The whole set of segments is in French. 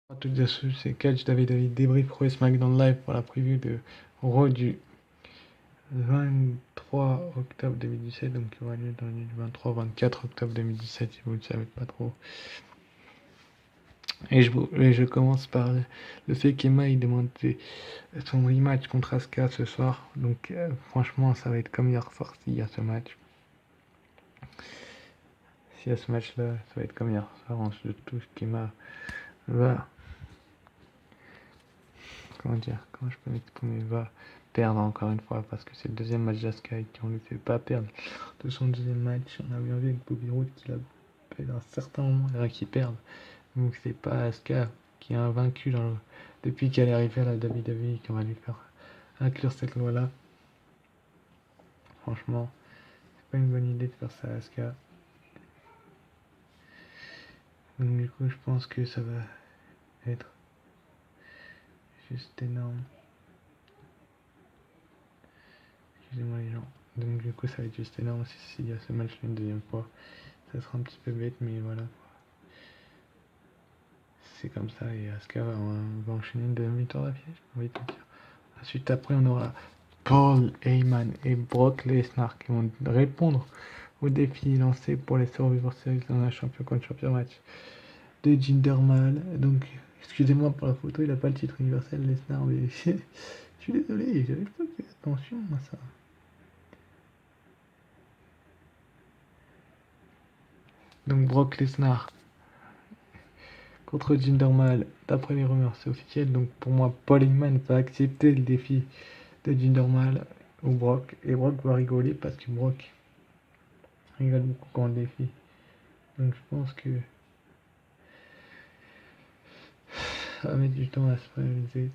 À toutes et tous, c'est Catch David débrief Pro SmackDown Live pour la preview de Raw du 23 octobre 2017, donc qui aura lieu dans la nuit du 23 au 24 octobre 2017 si vous ne le savez pas trop. Et je commence par le fait qu'Emma il demande son rematch contre Asuka ce soir, donc franchement ça va être comme hier soir s'il y a ce match. S'il y a ce match là, ça va être comme hier soir, on se touche qu'Emma va... Comment je peux m'exprimer, va perdre encore une fois parce que c'est le deuxième match d'Asuka et qu'on ne lui fait pas perdre de son deuxième match. On a bien vu avec Bobby Roode qu'il a fait à un certain moment qu'il perd. Donc c'est pas Asuka qui est invaincu depuis qu'elle est arrivée à la WWE qu'on va lui faire inclure cette loi-là. Franchement, c'est pas une bonne idée de faire ça à Asuka. Donc du coup, je pense que ça va être juste énorme. Excusez-moi les gens. Donc du coup, ça va être juste énorme s'il y a ce match une deuxième fois. Ça sera un petit peu bête, mais voilà. C'est comme ça, et Asuka va enchaîner une deuxième victoire d'affilée, j'ai envie de te dire. Ensuite, après, on aura Paul Heyman et Brock Lesnar qui vont répondre au défi lancé pour les Survivor Series dans un champion contre champion match de Jinder Mahal. Donc, excusez-moi pour la photo, il n'a pas le titre universel Lesnar, mais je suis désolé, j'avais pas fait attention à ça. Donc, Brock Lesnar contre Jinder Mahal, d'après les rumeurs, c'est officiel. Donc, pour moi, Paul Heyman va accepter le défi de Jinder Mahal ou Brock, et Brock va rigoler parce que Brock rigole beaucoup quand on le défie. Donc je pense que ça va mettre du temps à se réaliser.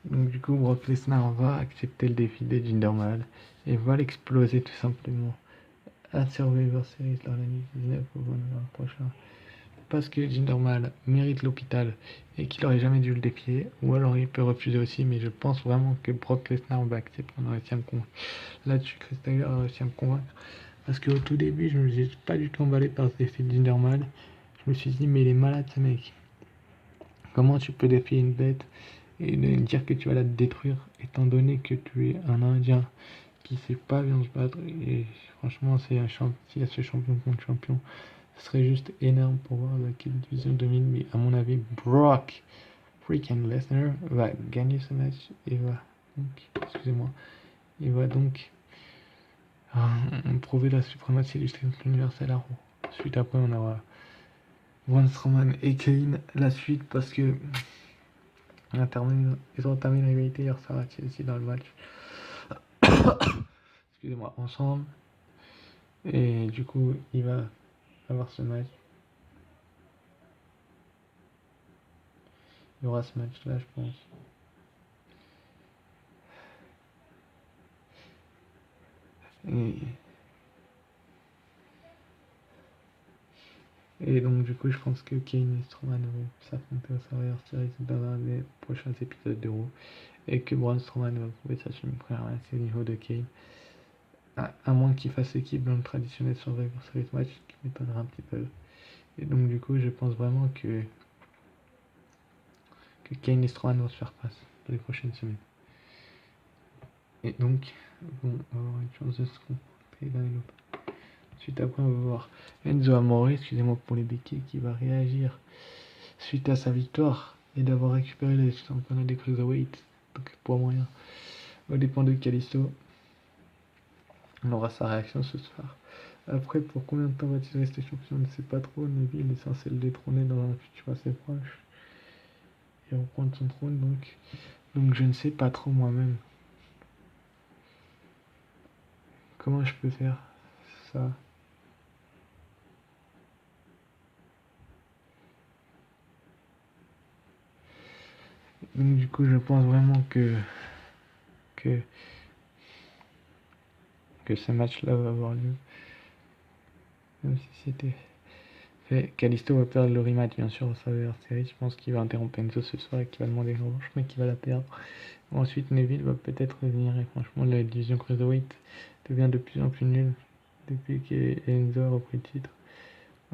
Donc du coup Brock Lesnar va accepter le défi de Jinder Mahal et va l'exploser tout simplement à Survivor Series dans l'année 19 ou 20 prochain. Parce que Jinder Mahal mérite l'hôpital et qu'il aurait jamais dû le défier, ou alors il peut refuser aussi, mais je pense vraiment que Brock Lesnar va accepter. On a réussi à me convaincre. Là-dessus, Chris Taylor a réussi à me convaincre. Parce qu'au tout début, je me suis pas du tout emballé par ce défi de Jinder Mahal. Je me suis dit, mais il est malade ce mec. Comment tu peux défier une bête et dire que tu vas la détruire, étant donné que tu es un Indien qui sait pas bien se battre. Et franchement, s'il y a ce champion contre champion, ce serait juste énorme pour voir laquelle division domine. Mais à mon avis, Brock freaking Lesnar va gagner ce match et va donc, excusez-moi, il va donc prouver la suprématie du titre universel à Raw. Ensuite, après, on aura Braun Strowman et Kane la suite parce que ils ont entamé une rivalité hier soir à Chelsea dans le match. Excusez-moi, ensemble. Et du coup, il va avoir ce match. Il y aura ce match-là, je pense. Et donc, du coup, je pense que Kane et Strowman vont s'affronter au Survivor Series dans les prochains épisodes de Raw. Et que Braun Strowman va prouver sa suprématie au niveau de Kane. À moins qu'il fasse équipe dans le traditionnel Survivor Series match, qui m'étonnera un petit peu. Et donc, du coup, je pense vraiment que Kane et Strowman vont se faire face dans les prochaines semaines. Et donc, vont avoir une chance de se rencontrer l'un et l'autre. Suite après, on va voir Enzo Amore, excusez-moi pour les béquilles, qui va réagir suite à sa victoire et d'avoir récupéré les championnats des Cruiserweight, donc pour moyen, au dépend de Kalisto. On aura sa réaction ce soir. Après, pour combien de temps va-t-il rester champion, on ne sait pas trop. Neville est censé le détrôner dans un futur assez proche et reprendre son trône, donc je ne sais pas trop moi-même comment je peux faire ça. Donc du coup, je pense vraiment que ce match-là va avoir lieu. Même si c'était fait. Kalisto va perdre le rematch, bien sûr, au Survivor Series. Je pense qu'il va interrompre Enzo ce soir et qu'il va demander une revanche, mais qu'il va la perdre. Ensuite, Neville va peut-être revenir et franchement, la division Cruiserweight devient de plus en plus nulle. depuis qu'Enzo a repris le titre.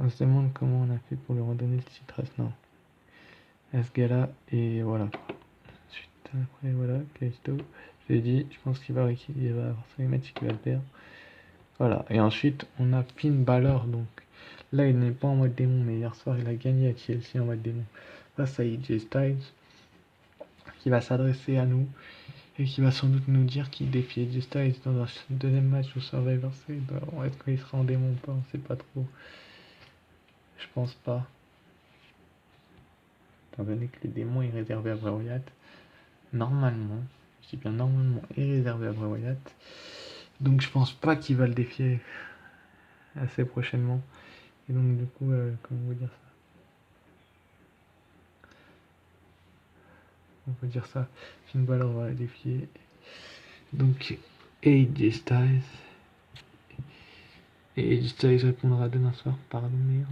On se demande comment on a fait pour lui redonner le titre à ce gars-là. Et voilà. Ensuite, après, voilà, Kaisto. Je l'ai dit, je pense qu'il va avoir 5 matchs qu'il va le perdre. Voilà. Et ensuite, on a Finn Balor. Donc là, il n'est pas en mode démon, mais hier soir, il a gagné à Chelsea en mode démon. Face à AJ Styles, qui va s'adresser à nous et qui va sans doute nous dire qu'il défie AJ Styles dans un deuxième match au Survivor Series. Est-ce qu'il sera en démon ou pas? On sait pas trop. Je pense pas. Étant donné que le démon est réservé à Bray Wyatt, normalement, je dis bien normalement, est réservé à Bray Wyatt. Donc je pense pas qu'il va le défier assez prochainement. Et donc du coup, comment vous dire ça? On peut dire ça. Finn Balor va le défier. Donc AJ Styles. Et AJ Styles répondra demain soir. Pardon, merde.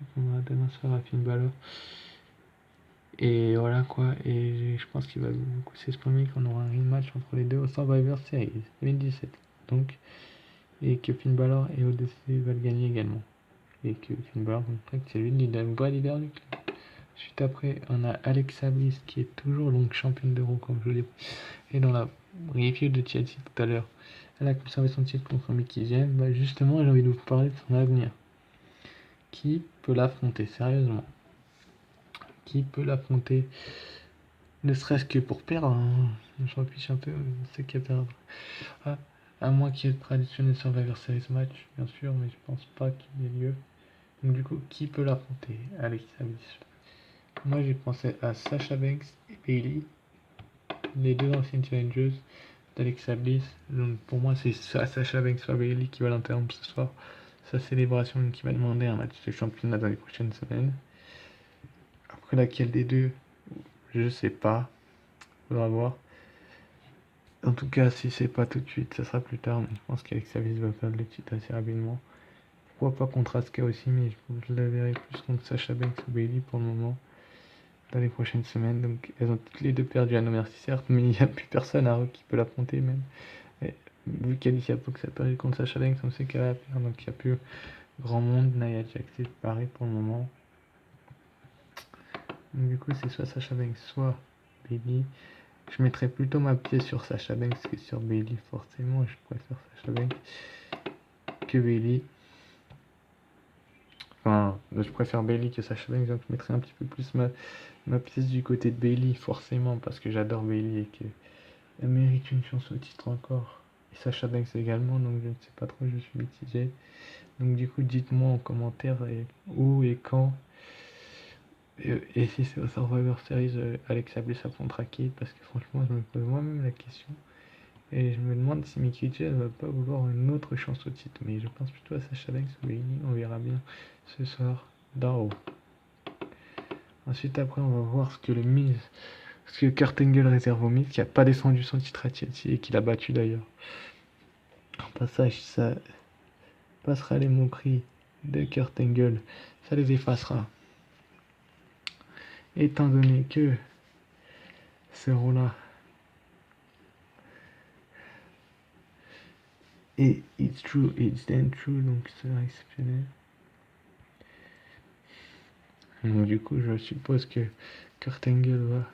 Répondra demain soir à Finn Balor. Et voilà quoi. Et je pense qu'il va beaucoup s'exprimer qu'on aura un rematch entre les deux au Survivor Series 2017. Donc, et que Finn Balor et ODC va le gagner également. Et que Finn Balor, c'est lui le vrai leader du club. Suite après, on a Alexa Bliss qui est toujours donc championne d'Euro comme je l'ai dit. Et dans la review de Chelsea tout à l'heure, elle a conservé son titre contre Mickey James. Bah justement, j'ai envie de vous parler de son avenir. Qui peut l'affronter sérieusement? Qui peut l'affronter? Ne serait-ce que pour perdre, hein. Je m'en fiche un peu, c'est qu'il y a perdre. Ah, à moins qu'il y ait le traditionnel Survivor Series match, bien sûr, mais je pense pas qu'il y ait lieu. Donc du coup, qui peut l'affronter? Alexa Bliss. Moi j'ai pensé à Sasha Banks et Bayley, les deux anciennes challengers d'Alexa Bliss. Donc pour moi c'est Sasha Banks soit Bayley qui va l'interrompre ce soir. Sa célébration qui va demander un match de championnat dans les prochaines semaines. Après laquelle des deux, je sais pas. Faudra voir. En tout cas, si c'est pas tout de suite, ça sera plus tard. Mais je pense qu'Alexa Bliss va perdre le titre assez rapidement. Pourquoi pas contre Asuka aussi, mais je la verrai plus contre Sasha Banks ou Bayley pour le moment. Dans les prochaines semaines. Donc elles ont toutes les deux perdu à No Mercy certes, mais il n'y a plus personne à qui peut l'affronter même. Et, vu qu'Alicia Fox a perdu contre Sasha Banks, on sait qu'elle va perdre, donc il n'y a plus grand monde. Nia Jax c'est pareil pour le moment. Donc du coup c'est soit Sasha Banks, soit Bayley. Je mettrais plutôt ma pièce sur Sasha Banks que sur Bayley, forcément. Je préfère Sasha Banks que Bayley. Enfin, je préfère Bayley que Sasha Banks, donc je mettrais un petit peu plus ma pièce du côté de Bayley, forcément, parce que j'adore Bayley et qu'elle mérite une chance au titre encore. Et Sasha Banks également, donc je ne sais pas trop, je suis mitigé. Donc du coup, dites-moi en commentaire où et quand. Et si c'est au Survivor Series, Alexa Bliss affrontera qui? Parce que franchement, je me pose moi-même la question. Et je me demande si Mickey James va pas vouloir une autre chance au titre. Mais je pense plutôt à Sasha Banks ou Bayley, on verra bien ce soir dans Raw. Ensuite, après, on va voir ce que le Miz, ce que Kurt Angle réserve au Miz, qui a pas défendu son titre à Chelsea et qui l'a battu d'ailleurs. En passage, ça passera les moqueries de Kurt Angle, ça les effacera. Étant donné que ce rôle-là et it's true, it's then true, donc c'est exceptionnel. Donc du coup, je suppose que Kurt Angle va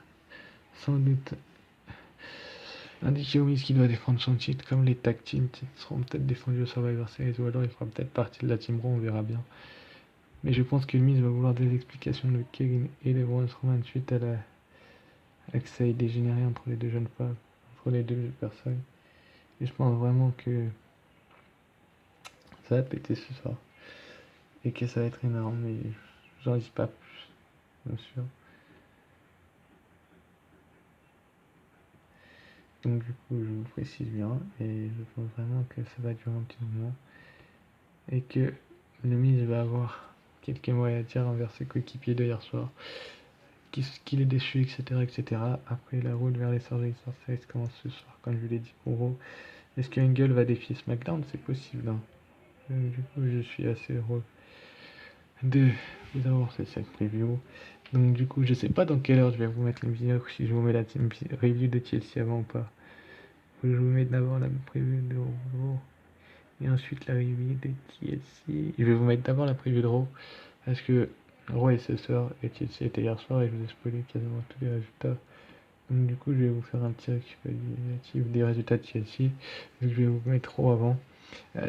sans doute indiquer au Miz qu'il doit défendre son titre, comme les tag teams seront peut-être défendus au Survivor Series, ou alors il fera peut-être partie de la Team Raw, on verra bien. Mais je pense que le Miz va vouloir des explications de Kevin et de Braun Strowman suite à que ça ait dégénéré entre les deux jeunes femmes, entre les deux personnes. Et je pense vraiment que ça va péter ce soir. Et que ça va être énorme, mais j'en dis pas plus, bien sûr. Donc du coup, je vous précise bien, et je pense vraiment que ça va durer un petit moment. Et que le Miz va avoir quelques mots à dire envers ses coéquipiers de hier soir. Qu'il est déçu, etc., etc. Après la route vers les Survivor Series commence ce soir, comme je l'ai dit pour vous. Est-ce qu'Angle va défier SmackDown? C'est possible, hein. Du coup, je suis assez heureux de vous avoir fait cette preview. Donc du coup, je sais pas dans quelle heure je vais vous mettre une vidéo, si je vous mets la review de Chelsea avant ou pas. Je vous mets d'abord la preview de Raw Et ensuite l'arrivée de TLC. Je vais vous mettre d'abord la preview de Raw. Parce que Raw est ce soir et TLC était hier soir et je vous ai spoilé quasiment tous les résultats. Donc du coup je vais vous faire un petit récapitulatif des résultats de TLC. Donc je vais vous mettre Raw avant.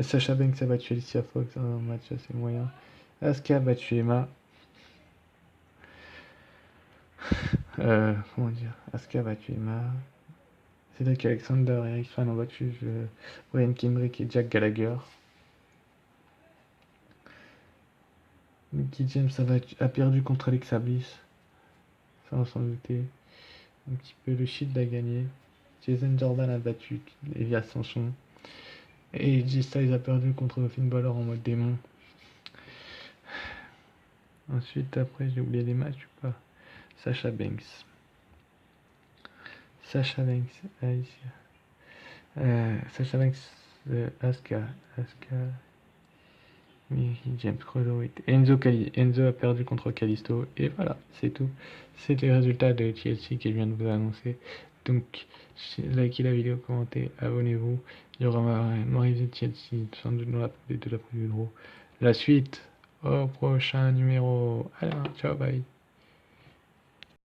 Sasha Banks a battu Alicia Fox dans un match assez moyen. Asuka a battu Emma. Comment dire, Asuka a battu Emma. Cédric Alexander et Eric Swan ont battu Brian Kendrick et Jack Gallagher. Mickey James a perdu contre Alexa Bliss. Ça on s'en doutait. Un petit peu, le Shield a gagné. Jason Jordan a battu Elias Sanson. Et J Styles a perdu contre Finn Balor en mode démon. Ensuite, après, j'ai oublié des matchs ou pas. Sasha Banks. Sasha Banks. Sasha Banks. Asuka. James Cruiserweight. Enzo a perdu contre Kalisto. Et voilà, c'est tout. C'est les résultats de TLC que je viens de vous annoncer. Donc, likez la vidéo, commentez, abonnez-vous. Il y aura ma review de TLC, sans doute dans la preview de la preview de Raw. La suite au prochain numéro. Alors, ciao, bye.